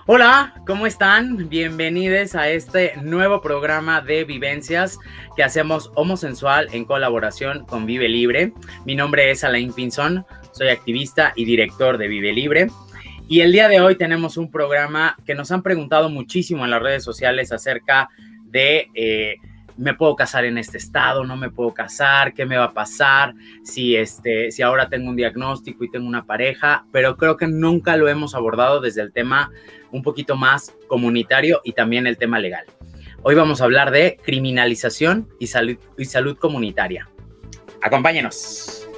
Hola, ¿cómo están? Bienvenidos a este nuevo programa de vivencias que hacemos Homosensual en colaboración con Vive Libre. Mi nombre es Alain Pinzón, soy activista y director de Vive Libre. Y el día de hoy tenemos un programa que nos han preguntado muchísimo en las redes sociales acerca de ¿me puedo casar en este estado? ¿No me puedo casar? ¿Qué me va a pasar? Si ahora tengo un diagnóstico y tengo una pareja, pero creo que nunca lo hemos abordado desde el tema un poquito más comunitario y también el tema legal. Hoy vamos a hablar de criminalización y salud comunitaria. Acompáñenos.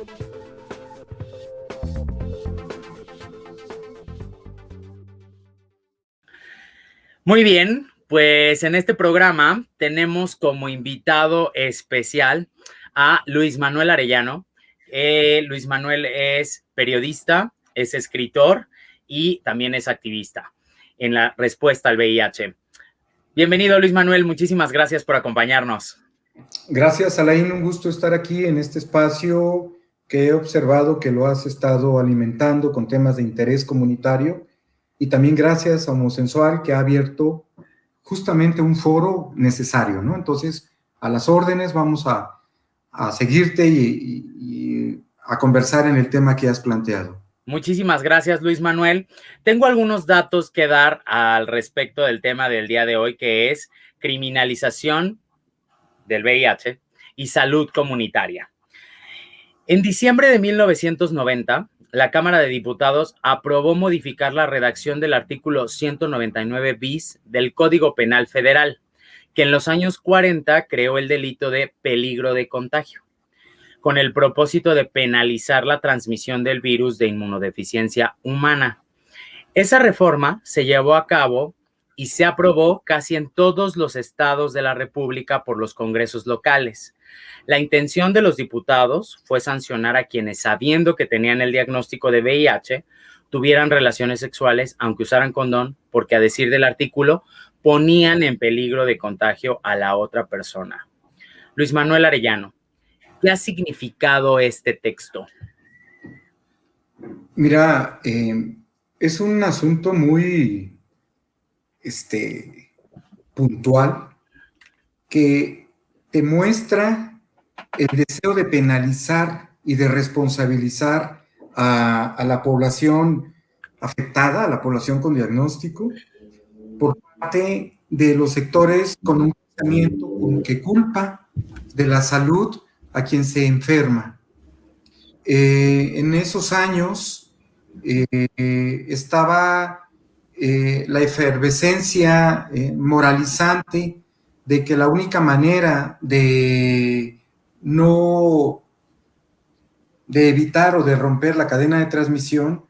Muy bien, pues en este programa tenemos como invitado especial a Luis Manuel Arellano. Luis Manuel es periodista, es escritor y también es activista en la respuesta al VIH. Bienvenido, Luis Manuel, muchísimas gracias por acompañarnos. Gracias, Alain, un gusto estar aquí en este espacio que he observado que lo has estado alimentando con temas de interés comunitario, y también gracias a Homosensual, que ha abierto justamente un foro necesario, ¿no? Entonces, a las órdenes, vamos a seguirte y a conversar en el tema que has planteado. Muchísimas gracias, Luis Manuel. Tengo algunos datos que dar al respecto del tema del día de hoy, que es criminalización del VIH y salud comunitaria. En diciembre de 1990, la Cámara de Diputados aprobó modificar la redacción del artículo 199 bis del Código Penal Federal, que en los años 40 creó el delito de peligro de contagio, con el propósito de penalizar la transmisión del virus de inmunodeficiencia humana. Esa reforma se llevó a cabo y se aprobó casi en todos los estados de la República por los congresos locales. La intención de los diputados fue sancionar a quienes, sabiendo que tenían el diagnóstico de VIH, tuvieran relaciones sexuales aunque usaran condón, porque a decir del artículo, ponían en peligro de contagio a la otra persona. Luis Manuel Arellano, ¿qué ha significado este texto? Mira, es un asunto muy puntual que te muestra el deseo de penalizar y de responsabilizar a la población afectada, a la población con diagnóstico, por parte de los sectores con un pensamiento como que culpa de la salud a quien se enferma. En esos años estaba la efervescencia moralizante de que la única manera de evitar o de romper la cadena de transmisión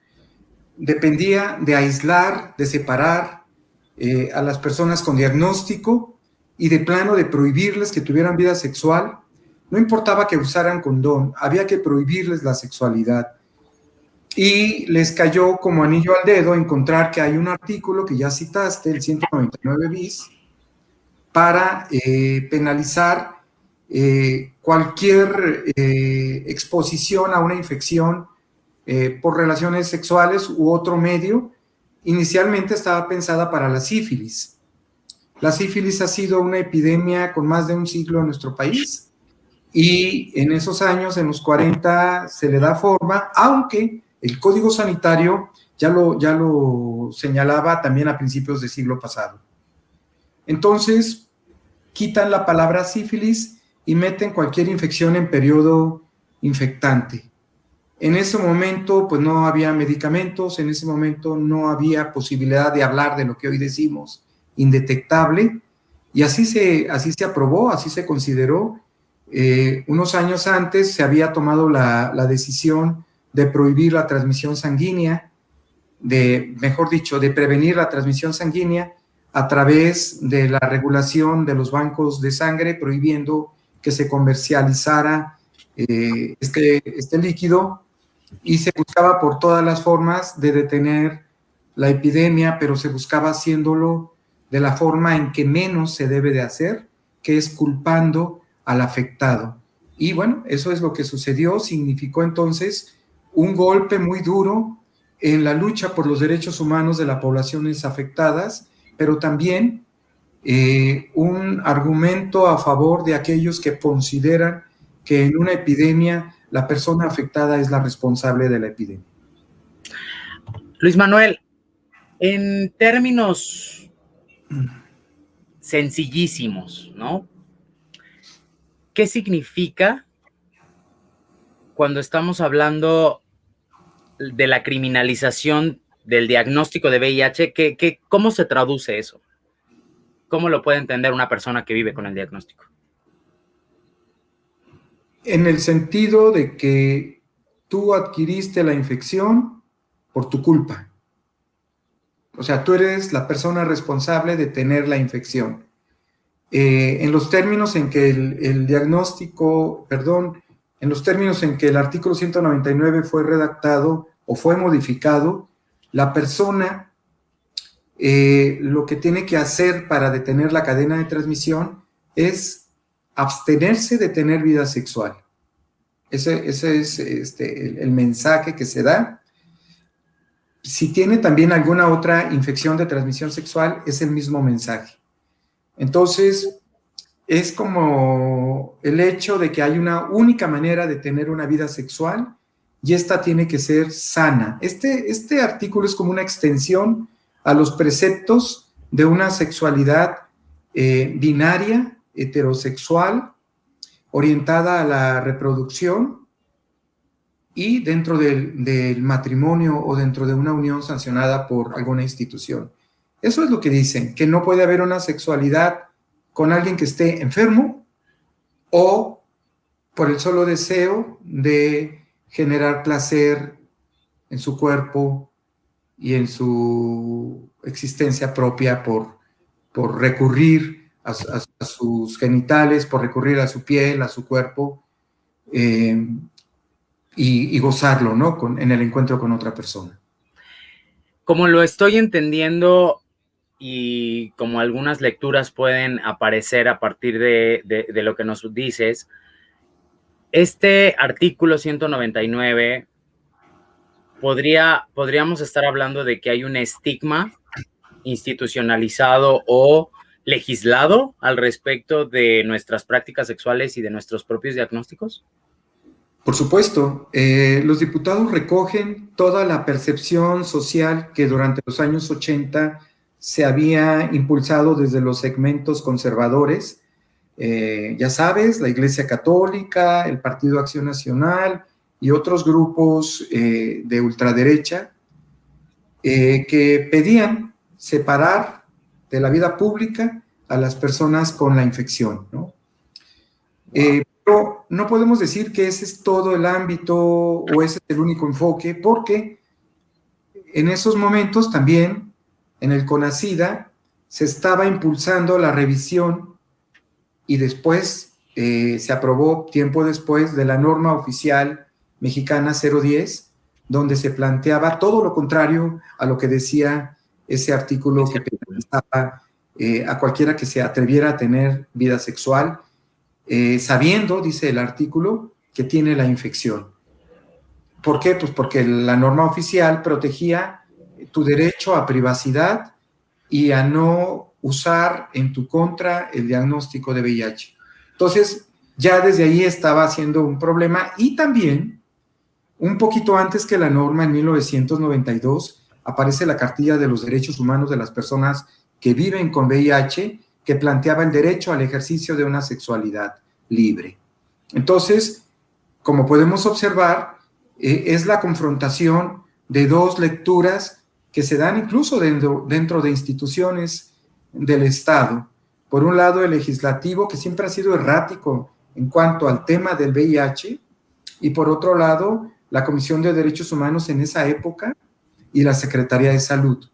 dependía de aislar, de separar a las personas con diagnóstico y de plano de prohibirles que tuvieran vida sexual. No importaba que usaran condón, había que prohibirles la sexualidad. Y les cayó como anillo al dedo encontrar que hay un artículo que ya citaste, el 199 bis, para penalizar cualquier exposición a una infección por relaciones sexuales u otro medio. Inicialmente estaba pensada para la sífilis. La sífilis ha sido una epidemia con más de un siglo en nuestro país, y en esos años, en los 40, se le da forma, aunque el Código Sanitario ya lo señalaba también a principios del siglo pasado. Entonces, quitan la palabra sífilis y meten cualquier infección en periodo infectante. En ese momento, pues no había medicamentos, en ese momento no había posibilidad de hablar de lo que hoy decimos indetectable, y así se aprobó, así se consideró. Unos años antes se había tomado la decisión de prohibir la transmisión sanguínea, mejor dicho, de prevenir la transmisión sanguínea a través de la regulación de los bancos de sangre, prohibiendo que se comercializara este líquido, y se buscaba por todas las formas de detener la epidemia, pero se buscaba haciéndolo de la forma en que menos se debe de hacer, que es culpando al afectado. Y bueno, eso es lo que sucedió. Significó entonces un golpe muy duro en la lucha por los derechos humanos de las poblaciones afectadas, pero también un argumento a favor de aquellos que consideran que en una epidemia la persona afectada es la responsable de la epidemia. Luis Manuel, en términos sencillísimos, ¿no? ¿Qué significa cuando estamos hablando de la criminalización del diagnóstico de VIH? ¿Cómo se traduce eso? ¿Cómo lo puede entender una persona que vive con el diagnóstico? En el sentido de que tú adquiriste la infección por tu culpa. O sea, tú eres la persona responsable de tener la infección. En los términos en que el diagnóstico, perdón, en los términos en que el artículo 199 fue redactado o fue modificado, la persona lo que tiene que hacer para detener la cadena de transmisión es abstenerse de tener vida sexual. Ese es el mensaje que se da. Si tiene también alguna otra infección de transmisión sexual, es el mismo mensaje. Entonces, es como el hecho de que hay una única manera de tener una vida sexual y esta tiene que ser sana. Este artículo es como una extensión a los preceptos de una sexualidad binaria, heterosexual, orientada a la reproducción y dentro del matrimonio o dentro de una unión sancionada por alguna institución. Eso es lo que dicen, que no puede haber una sexualidad con alguien que esté enfermo o por el solo deseo de generar placer en su cuerpo y en su existencia propia por recurrir a sus genitales, por recurrir a su piel, a su cuerpo, y gozarlo, ¿no? En el encuentro con otra persona. Como lo estoy entendiendo y como algunas lecturas pueden aparecer a partir de lo que nos dices, este artículo 199 podríamos estar hablando de que hay un estigma institucionalizado o legislado al respecto de nuestras prácticas sexuales y de nuestros propios diagnósticos. Por supuesto, los diputados recogen toda la percepción social que durante los años 80 se había impulsado desde los segmentos conservadores, ya sabes, la Iglesia Católica, el Partido Acción Nacional y otros grupos de ultraderecha que pedían separar de la vida pública a las personas con la infección, ¿no? Pero no podemos decir que ese es todo el ámbito o ese es el único enfoque, porque en esos momentos también en el CONACYDA se estaba impulsando la revisión y después se aprobó tiempo después de la norma oficial mexicana 010, donde se planteaba todo lo contrario a lo que decía ese artículo que penalizaba a cualquiera que se atreviera a tener vida sexual, sabiendo, dice el artículo, que tiene la infección. ¿Por qué? Pues porque la norma oficial protegía tu derecho a privacidad y a no usar en tu contra el diagnóstico de VIH. Entonces, ya desde ahí estaba siendo un problema y también, un poquito antes que la norma, en 1992, aparece la Cartilla de los Derechos Humanos de las Personas que viven con VIH, que planteaba el derecho al ejercicio de una sexualidad libre. Entonces, como podemos observar, es la confrontación de dos lecturas que se dan incluso dentro de instituciones del Estado. Por un lado, el legislativo, que siempre ha sido errático en cuanto al tema del VIH, y por otro lado, la Comisión de Derechos Humanos en esa época y la Secretaría de Salud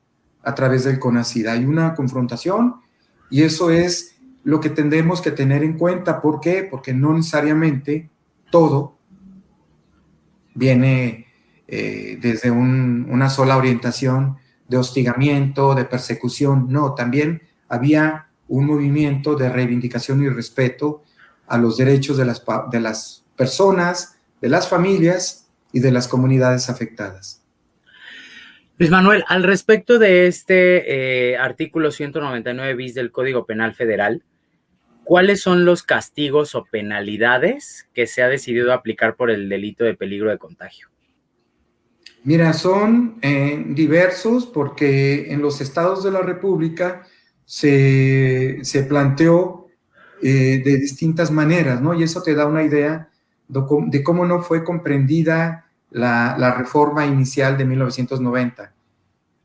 a través del CONACYDA. Hay una confrontación y eso es lo que tendremos que tener en cuenta. ¿Por qué? Porque no necesariamente todo viene desde una sola orientación de hostigamiento, de persecución. No, también había un movimiento de reivindicación y respeto a los derechos de las personas, de las familias y de las comunidades afectadas. Luis Manuel, al respecto de este artículo 199 bis del Código Penal Federal, ¿cuáles son los castigos o penalidades que se ha decidido aplicar por el delito de peligro de contagio? Mira, son diversos porque en los estados de la República se planteó de distintas maneras, ¿no? Y eso te da una idea de cómo no fue comprendida la reforma inicial de 1990.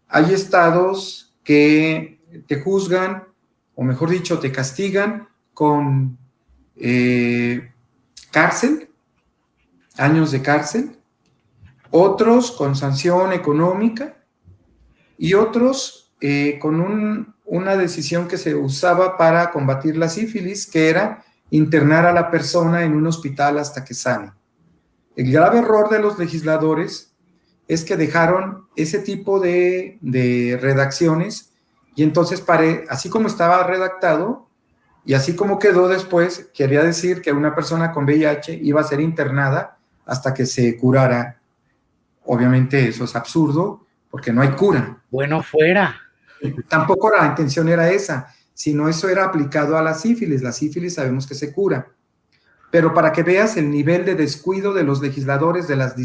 Hay estados que te juzgan, o mejor dicho, te castigan con cárcel, años de cárcel, otros con sanción económica y otros con una decisión que se usaba para combatir la sífilis, que era internar a la persona en un hospital hasta que sane. El grave error de los legisladores es que dejaron ese tipo de redacciones y entonces, así como estaba redactado y así como quedó después, quería decir que una persona con VIH iba a ser internada hasta que se curara. Obviamente eso es absurdo porque no hay cura. Bueno, fuera. Tampoco la intención era esa, sino eso era aplicado a la sífilis. La sífilis sabemos que se cura. Pero para que veas el nivel de descuido de los legisladores de los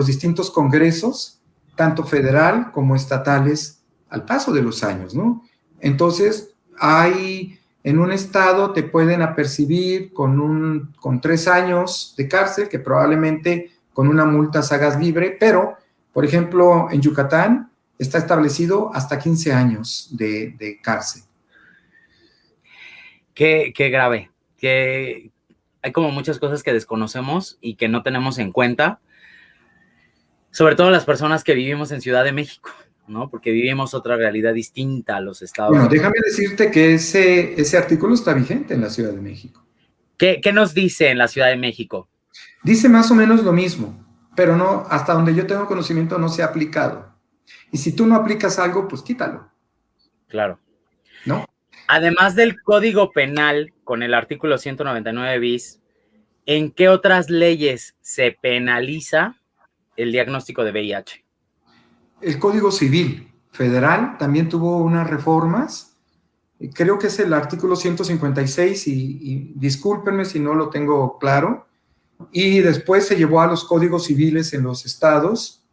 distintos congresos, tanto federal como estatales, al paso de los años, ¿no? Entonces, en un estado te pueden apercibir con 3 años de cárcel, que probablemente con una multa salgas libre, pero, por ejemplo, en Yucatán está establecido hasta 15 años de cárcel. Qué grave. Que hay como muchas cosas que desconocemos y que no tenemos en cuenta, sobre todo las personas que vivimos en Ciudad de México, ¿no? Porque vivimos otra realidad distinta a los estados. Bueno, déjame decirte que ese artículo está vigente en la Ciudad de México. ¿Qué nos dice en la Ciudad de México? Dice más o menos lo mismo, pero no, hasta donde yo tengo conocimiento no se ha aplicado. Y si tú no aplicas algo, pues quítalo. Claro. ¿No? Además del Código Penal, con el artículo 199 bis, ¿en qué otras leyes se penaliza el diagnóstico de VIH? El Código Civil Federal también tuvo unas reformas. Creo que es el artículo 156 y discúlpenme si no lo tengo claro. Y después se llevó a los códigos civiles en los estados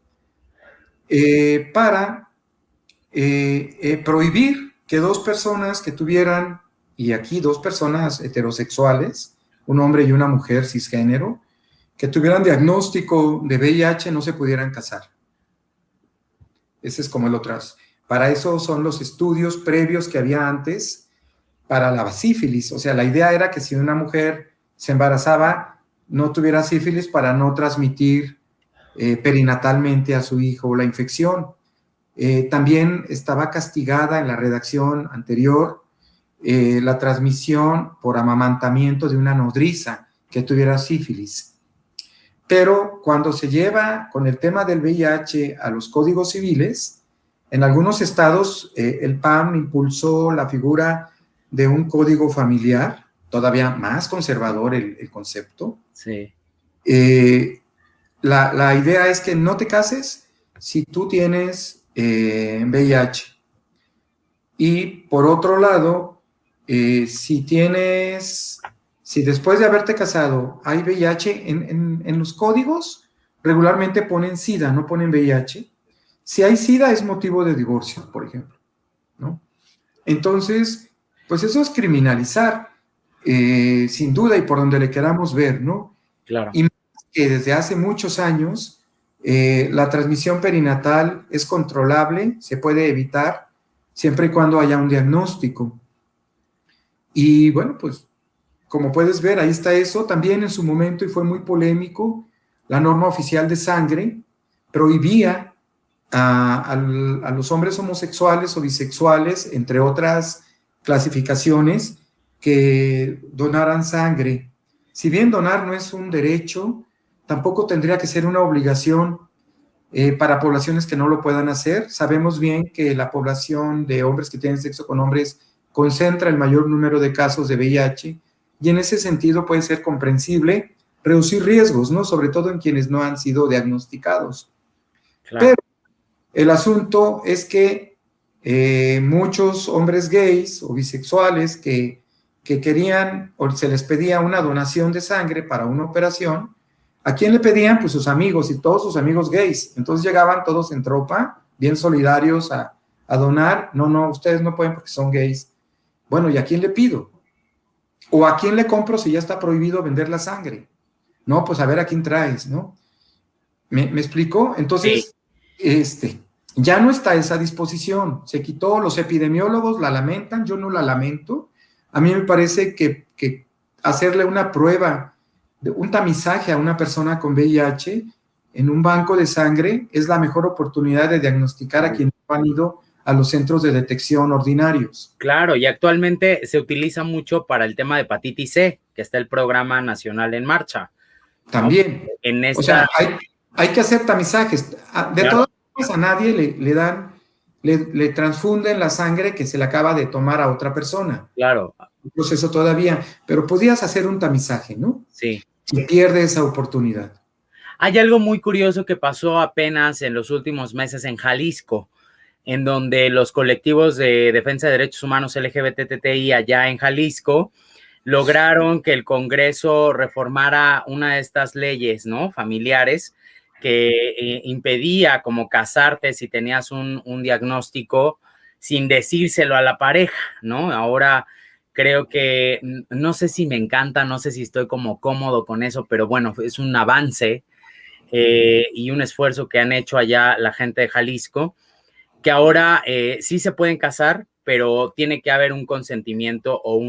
para prohibir que 2 personas que tuvieran, y aquí 2 personas heterosexuales, un hombre y una mujer cisgénero, que tuvieran diagnóstico de VIH no se pudieran casar. Ese es como el otro. Para eso son los estudios previos que había antes para la sífilis. O sea, la idea era que si una mujer se embarazaba, no tuviera sífilis para no transmitir perinatalmente a su hijo la infección. También estaba castigada en la redacción anterior la transmisión por amamantamiento de una nodriza que tuviera sífilis. Pero cuando se lleva con el tema del VIH a los códigos civiles, en algunos estados el PAN impulsó la figura de un código familiar, todavía más conservador el concepto. Sí. La idea es que no te cases si tú tienes VIH. Y por otro lado, si después de haberte casado hay VIH, en los códigos regularmente ponen SIDA, no ponen VIH. Si hay SIDA es motivo de divorcio, por ejemplo, ¿no? Entonces, pues eso es criminalizar, sin duda, y por donde le queramos ver, ¿no? Claro. Y que desde hace muchos años la transmisión perinatal es controlable, se puede evitar, siempre y cuando haya un diagnóstico. Y bueno, pues como puedes ver, ahí está eso. También en su momento, y fue muy polémico, la norma oficial de sangre prohibía a los hombres homosexuales o bisexuales, entre otras clasificaciones, que donaran sangre. Si bien donar no es un derecho, tampoco tendría que ser una obligación para poblaciones que no lo puedan hacer. Sabemos bien que la población de hombres que tienen sexo con hombres concentra el mayor número de casos de VIH, y en ese sentido puede ser comprensible reducir riesgos, ¿no? Sobre todo en quienes no han sido diagnosticados. Claro. Pero El asunto es que muchos hombres gays o bisexuales que querían o se les pedía una donación de sangre para una operación, ¿a quién le pedían? Pues sus amigos y todos sus amigos gays. Entonces llegaban todos en tropa, bien solidarios a donar. No, no, ustedes no pueden porque son gays. Bueno, ¿y a quién le pido? ¿O a quién le compro si ya está prohibido vender la sangre? No, pues a ver a quién traes, ¿no? ¿Me explico? Entonces, ya no está esa disposición. Se quitó, los epidemiólogos la lamentan, yo no la lamento. A mí me parece que hacerle una prueba, un tamizaje a una persona con VIH en un banco de sangre es la mejor oportunidad de diagnosticar a quienes han ido a los centros de detección ordinarios. Claro, y actualmente se utiliza mucho para el tema de hepatitis C, que está el programa nacional en marcha. También. ¿No? En esta... O sea, hay que hacer tamizajes. De todas formas, a nadie le transfunden la sangre que se le acaba de tomar a otra persona. Claro. Un proceso todavía, pero podías hacer un tamizaje, ¿no? Sí. Se pierde esa oportunidad. Hay algo muy curioso que pasó apenas en los últimos meses en Jalisco, en donde los colectivos de defensa de derechos humanos LGBTTI allá en Jalisco lograron que el Congreso reformara una de estas leyes, ¿no? Familiares, que impedía como casarte si tenías un diagnóstico sin decírselo a la pareja, ¿no? Ahora creo que, no sé si me encanta, no sé si estoy como cómodo con eso, pero bueno, es un avance y un esfuerzo que han hecho allá la gente de Jalisco, que ahora sí se pueden casar, pero tiene que haber un consentimiento o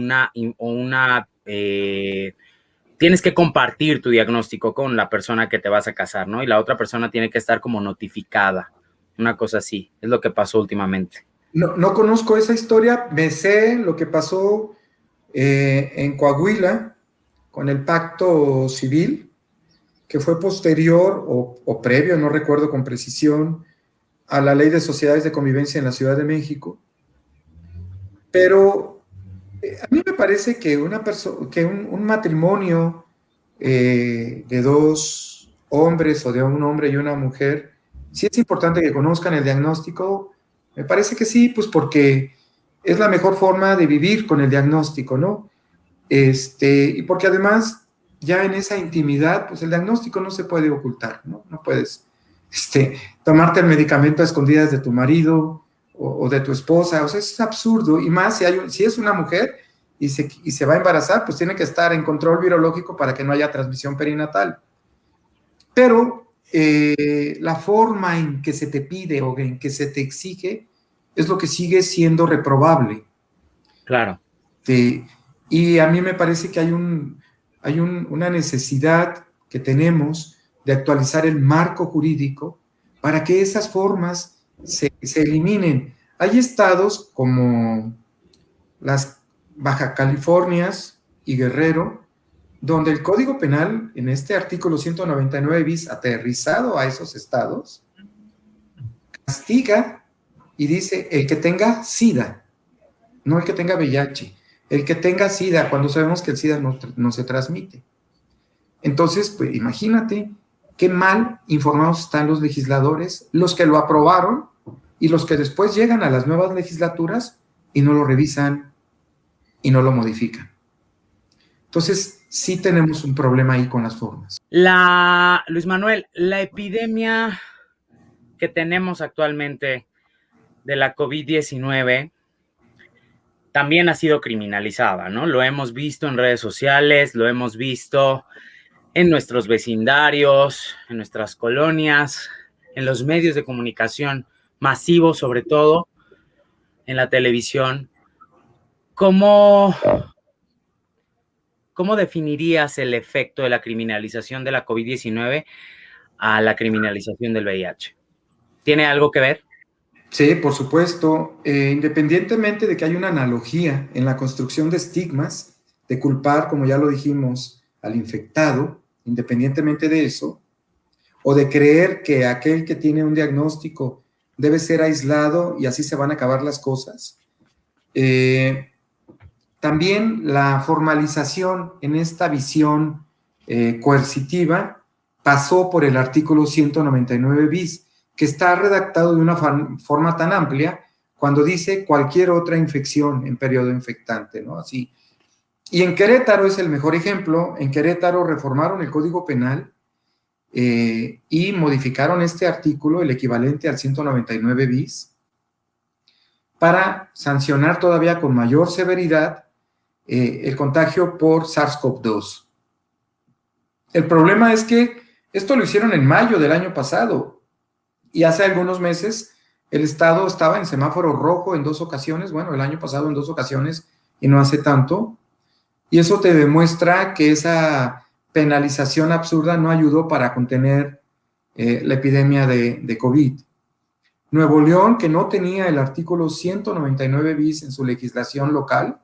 tienes que compartir tu diagnóstico con la persona que te vas a casar, ¿no? Y la otra persona tiene que estar como notificada, una cosa así, es lo que pasó últimamente. No conozco esa historia, me sé lo que pasó en Coahuila con el pacto civil, que fue posterior o previo, no recuerdo con precisión, a la ley de sociedades de convivencia en la Ciudad de México. Pero a mí me parece que un matrimonio de dos hombres o de un hombre y una mujer, sí es importante que conozcan el diagnóstico. Me parece que sí, pues porque es la mejor forma de vivir con el diagnóstico, ¿no? Y porque además ya en esa intimidad, pues el diagnóstico no se puede ocultar, ¿no? No puedes tomarte el medicamento a escondidas de tu marido o de tu esposa, o sea, es absurdo, y más si es una mujer y se va a embarazar, pues tiene que estar en control virológico para que no haya transmisión perinatal. Pero la forma en que se te pide o en que se te exige es lo que sigue siendo reprobable. Claro. Y a mí me parece que hay una necesidad que tenemos de actualizar el marco jurídico para que esas formas se eliminen. Hay estados como las Baja Californias y Guerrero, donde el Código Penal, en este artículo 199 bis, aterrizado a esos estados, castiga y dice el que tenga SIDA, no el que tenga VIH, el que tenga SIDA, cuando sabemos que el SIDA no se transmite. Entonces, pues imagínate qué mal informados están los legisladores, los que lo aprobaron y los que después llegan a las nuevas legislaturas y no lo revisan y no lo modifican. Entonces, sí tenemos un problema ahí con las formas. Luis Manuel, la epidemia que tenemos actualmente de la COVID-19 también ha sido criminalizada, ¿no? Lo hemos visto en redes sociales, lo hemos visto en nuestros vecindarios, en nuestras colonias, en los medios de comunicación masivos, sobre todo en la televisión. ¿Cómo definirías el efecto de la criminalización de la COVID-19 a la criminalización del VIH? ¿Tiene algo que ver? Sí, por supuesto. Independientemente de que hay una analogía en la construcción de estigmas, de culpar, como ya lo dijimos, al infectado, independientemente de eso, o de creer que aquel que tiene un diagnóstico debe ser aislado y así se van a acabar las cosas. También la formalización en esta visión coercitiva pasó por el artículo 199 bis, que está redactado de una forma tan amplia cuando dice cualquier otra infección en periodo infectante, ¿no? Así. Y en Querétaro es el mejor ejemplo. En Querétaro reformaron el Código Penal y modificaron este artículo, el equivalente al 199 bis, para sancionar todavía con mayor severidad el contagio por SARS-CoV-2. El problema es que esto lo hicieron en mayo del año pasado y hace algunos meses el estado estaba en semáforo rojo en 2 ocasiones, bueno, el año pasado en 2 ocasiones y no hace tanto, y eso te demuestra que esa penalización absurda no ayudó para contener la epidemia de COVID. Nuevo León, que no tenía el artículo 199 bis en su legislación local,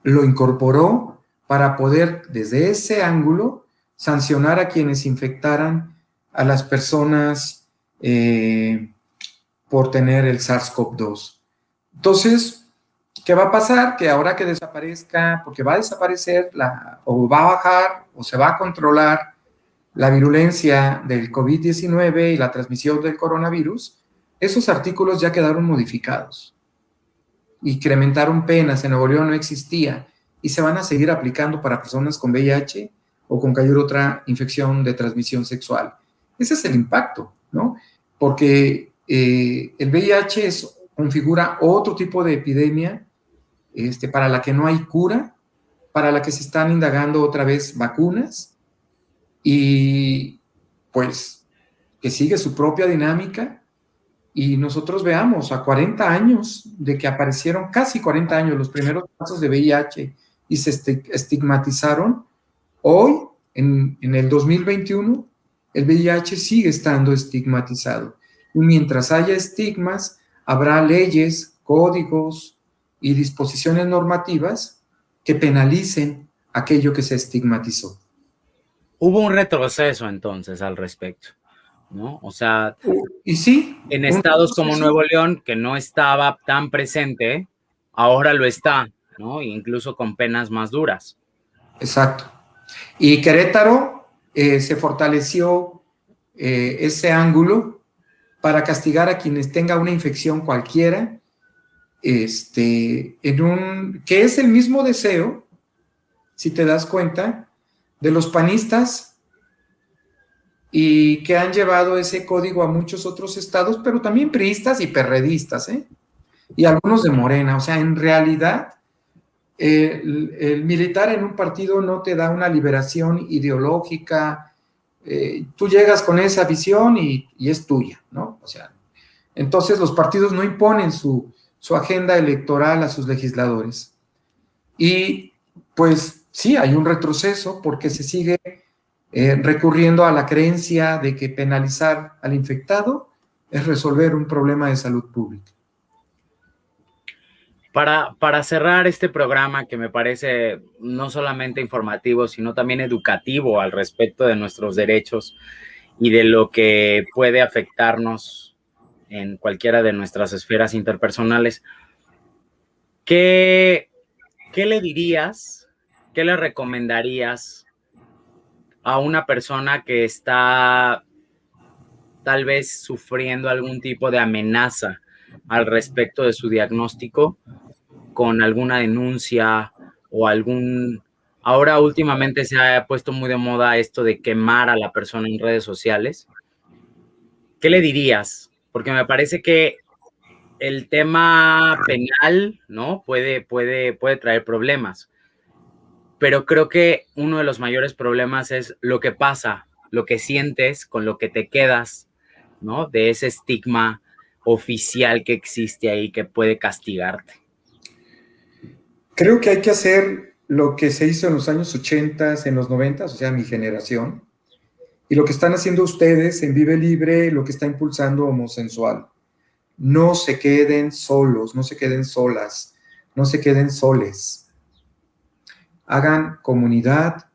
lo incorporó para poder, desde ese ángulo, sancionar a quienes infectaran a las personas por tener el SARS-CoV-2. Entonces, ¿qué va a pasar? Que ahora que desaparezca, porque va a desaparecer o va a bajar o se va a controlar la virulencia del COVID-19 y la transmisión del coronavirus, esos artículos ya quedaron modificados. Incrementaron penas, en Nuevo León no existía, y se van a seguir aplicando para personas con VIH o con cualquier otra infección de transmisión sexual. Ese es el impacto, ¿no? Porque el VIH configura otro tipo de epidemia para la que no hay cura, para la que se están indagando otra vez vacunas, y pues que sigue su propia dinámica. Y nosotros veamos, a 40 años de que aparecieron, casi 40 años, los primeros casos de VIH y se estigmatizaron, hoy, en el 2021, el VIH sigue estando estigmatizado. Y mientras haya estigmas, habrá leyes, códigos y disposiciones normativas que penalicen aquello que se estigmatizó. Hubo un retroceso entonces al respecto, ¿no? O sea, y sí, en estados como Nuevo León, que no estaba tan presente, ahora lo está, ¿no? Incluso con penas más duras. Exacto. Y Querétaro se fortaleció ese ángulo para castigar a quienes tenga una infección cualquiera, que es el mismo deseo, si te das cuenta, de los panistas y que han llevado ese código a muchos otros estados, pero también priistas y perredistas, y algunos de Morena. O sea, en realidad, el militar en un partido no te da una liberación ideológica. Tú llegas con esa visión y es tuya, ¿no? O sea, entonces los partidos no imponen su agenda electoral a sus legisladores. Y pues sí, hay un retroceso porque se sigue recurriendo a la creencia de que penalizar al infectado es resolver un problema de salud pública. Para cerrar este programa, que me parece no solamente informativo, sino también educativo al respecto de nuestros derechos y de lo que puede afectarnos en cualquiera de nuestras esferas interpersonales, ¿qué le dirías, qué le recomendarías a una persona que está tal vez sufriendo algún tipo de amenaza al respecto de su diagnóstico, con alguna denuncia o ahora últimamente se ha puesto muy de moda esto de quemar a la persona en redes sociales? ¿Qué le dirías? Porque me parece que el tema penal, ¿no? Puede traer problemas, pero creo que uno de los mayores problemas es lo que pasa, lo que sientes, con lo que te quedas, ¿no? De ese estigma oficial que existe ahí, que puede castigarte. Creo que hay que hacer lo que se hizo en los años 80, en los 90, o sea, mi generación, y lo que están haciendo ustedes en Vive Libre, lo que está impulsando Homosensual. No se queden solos, no se queden solas, no se queden soles. Hagan comunidad,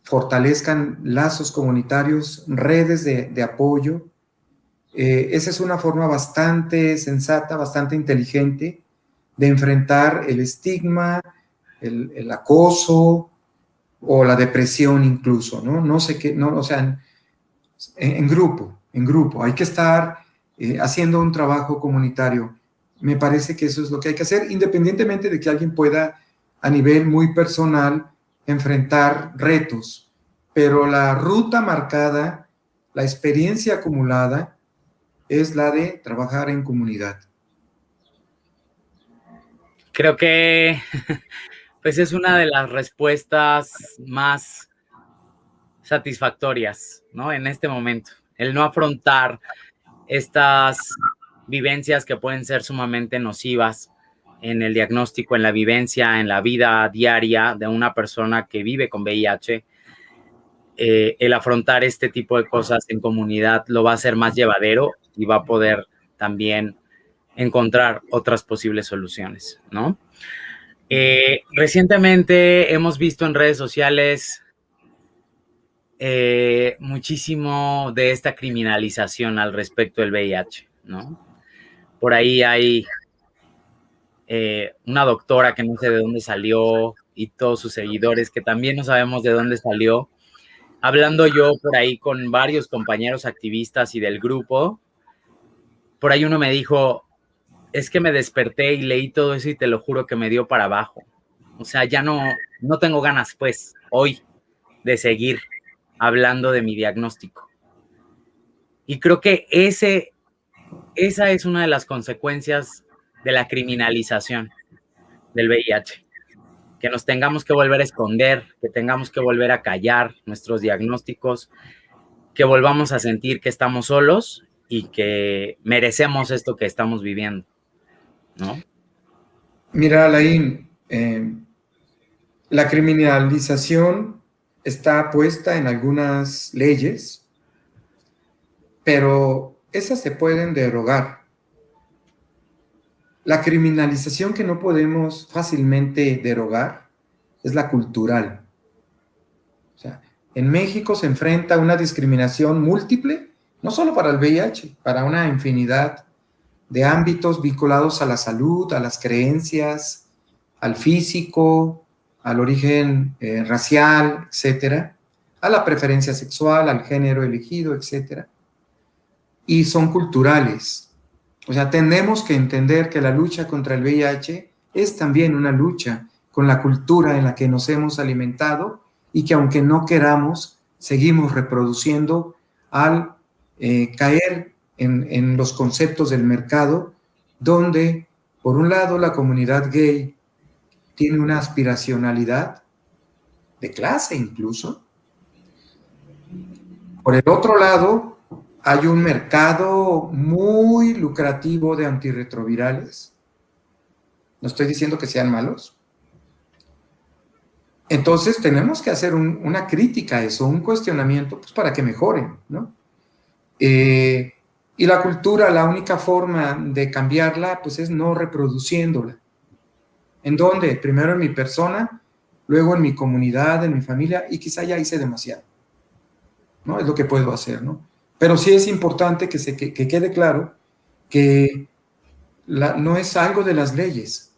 fortalezcan lazos comunitarios, redes de apoyo. Esa es una forma bastante sensata, bastante inteligente de enfrentar el estigma, el acoso o la depresión incluso, ¿no? No sé qué, no, o sea, en grupo, en grupo, hay que estar haciendo un trabajo comunitario. Me parece que eso es lo que hay que hacer, independientemente de que alguien pueda a nivel muy personal enfrentar retos, pero la ruta marcada, la experiencia acumulada es la de trabajar en comunidad. Creo que pues es una de las respuestas más satisfactorias, ¿no? En este momento, el no afrontar estas vivencias que pueden ser sumamente nocivas en el diagnóstico, en la vivencia, en la vida diaria de una persona que vive con VIH, el afrontar este tipo de cosas en comunidad lo va a hacer más llevadero y va a poder también encontrar otras posibles soluciones, ¿no? Recientemente hemos visto en redes sociales muchísimo de esta criminalización al respecto del VIH, ¿no? Por ahí hay una doctora que no sé de dónde salió y todos sus seguidores que también no sabemos de dónde salió. Hablando yo por ahí con varios compañeros activistas y del grupo, por ahí uno me dijo, es que me desperté y leí todo eso y te lo juro que me dio para abajo. O sea, ya no tengo ganas, pues, hoy de seguir hablando de mi diagnóstico. Y creo que esa es una de las consecuencias de la criminalización del VIH. Que nos tengamos que volver a esconder, que tengamos que volver a callar nuestros diagnósticos, que volvamos a sentir que estamos solos y que merecemos esto que estamos viviendo, ¿no? Mira, Alain, la criminalización está puesta en algunas leyes, pero esas se pueden derogar. La criminalización que no podemos fácilmente derogar es la cultural. O sea, en México se enfrenta una discriminación múltiple, no solo para el VIH, para una infinidad de ámbitos vinculados a la salud, a las creencias, al físico, al origen racial, etcétera, a la preferencia sexual, al género elegido, etcétera. Y son culturales. O sea, tenemos que entender que la lucha contra el VIH es también una lucha con la cultura en la que nos hemos alimentado y que aunque no queramos, seguimos reproduciendo al caer en los conceptos del mercado, donde, por un lado, la comunidad gay tiene una aspiracionalidad de clase incluso. Por el otro lado, hay un mercado muy lucrativo de antirretrovirales. No estoy diciendo que sean malos. Entonces tenemos que hacer una crítica a eso, un cuestionamiento, pues, para que mejoren, ¿no? Y la cultura, la única forma de cambiarla, pues, es no reproduciéndola. ¿En dónde? Primero en mi persona, luego en mi comunidad, en mi familia, y quizá ya hice demasiado, ¿no? Es lo que puedo hacer, ¿no? Pero sí es importante que quede claro que no es algo de las leyes.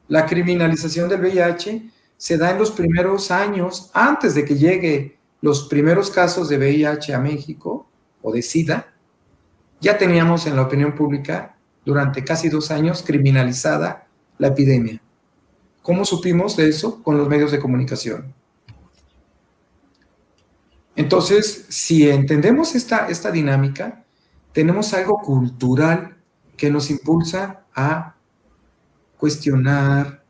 La criminalización del VIH se da en los primeros años, antes de que lleguen los primeros casos de VIH a México, o de SIDA. Ya teníamos en la opinión pública, durante casi 2 años, criminalizada la epidemia. ¿Cómo supimos de eso? Con los medios de comunicación. Entonces, si entendemos esta dinámica, tenemos algo cultural que nos impulsa a cuestionar,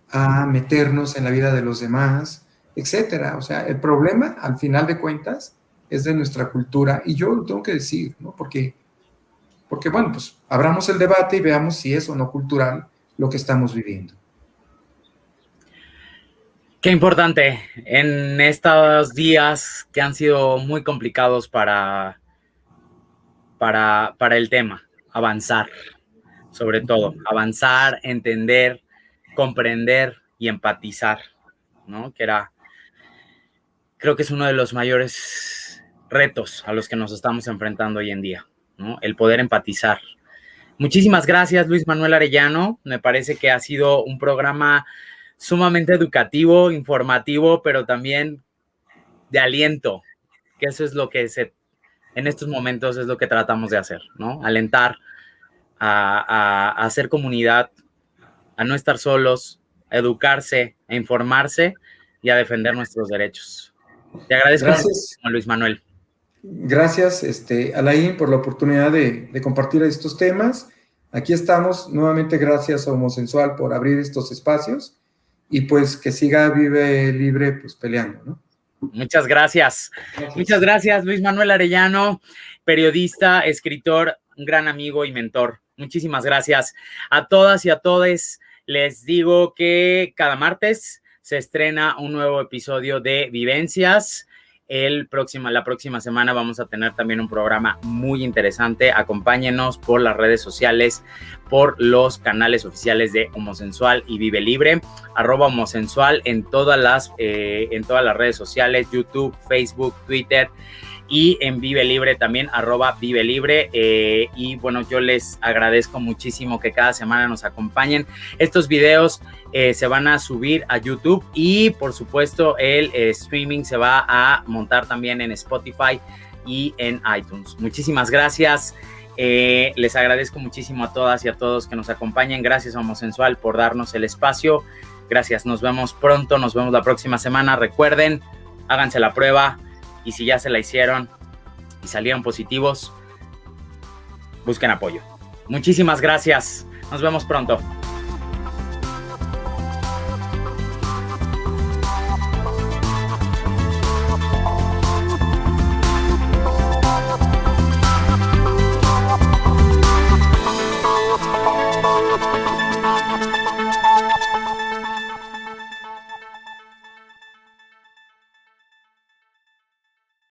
a meternos en la vida de los demás, etcétera. O sea, el problema, al final de cuentas, es de nuestra cultura. Y yo lo tengo que decir, ¿no? Porque bueno, pues abramos el debate y veamos si es o no cultural lo que estamos viviendo. Qué importante en estos días que han sido muy complicados para el tema, avanzar, sobre todo, avanzar, entender, comprender y empatizar, ¿no? Creo que es uno de los mayores retos a los que nos estamos enfrentando hoy en día, ¿no? El poder empatizar. Muchísimas gracias, Luis Manuel Arellano. Me parece que ha sido un programa sumamente educativo, informativo, pero también de aliento, que eso es lo que en estos momentos es lo que tratamos de hacer, ¿no? Alentar a hacer comunidad, a no estar solos, a educarse, a informarse y a defender nuestros derechos. Te agradezco muchísimo, Luis Manuel. Gracias, Alain, por la oportunidad de compartir estos temas. Aquí estamos, nuevamente gracias a Homosensual por abrir estos espacios y pues que siga Vive Libre pues peleando, ¿no? Muchas gracias. Muchas gracias, Luis Manuel Arellano, periodista, escritor, un gran amigo y mentor. Muchísimas gracias a todas y a todos. Les digo que cada martes se estrena un nuevo episodio de Vivencias. La próxima semana vamos a tener también un programa muy interesante. Acompáñenos por las redes sociales, por los canales oficiales de Homosensual y Vive Libre, @Homosensual en todas las redes sociales, YouTube, Facebook, Twitter, y en Vive Libre también, @Vive Libre. Y bueno, yo les agradezco muchísimo que cada semana nos acompañen. Estos videos se van a subir a YouTube y por supuesto el streaming se va a montar también en Spotify y en iTunes. Muchísimas gracias. Les agradezco muchísimo a todas y a todos que nos acompañen. Gracias a Homosensual por darnos el espacio. Gracias, nos vemos pronto, nos vemos la próxima semana. Recuerden, háganse la prueba. Y si ya se la hicieron y salieron positivos, busquen apoyo. Muchísimas gracias. Nos vemos pronto.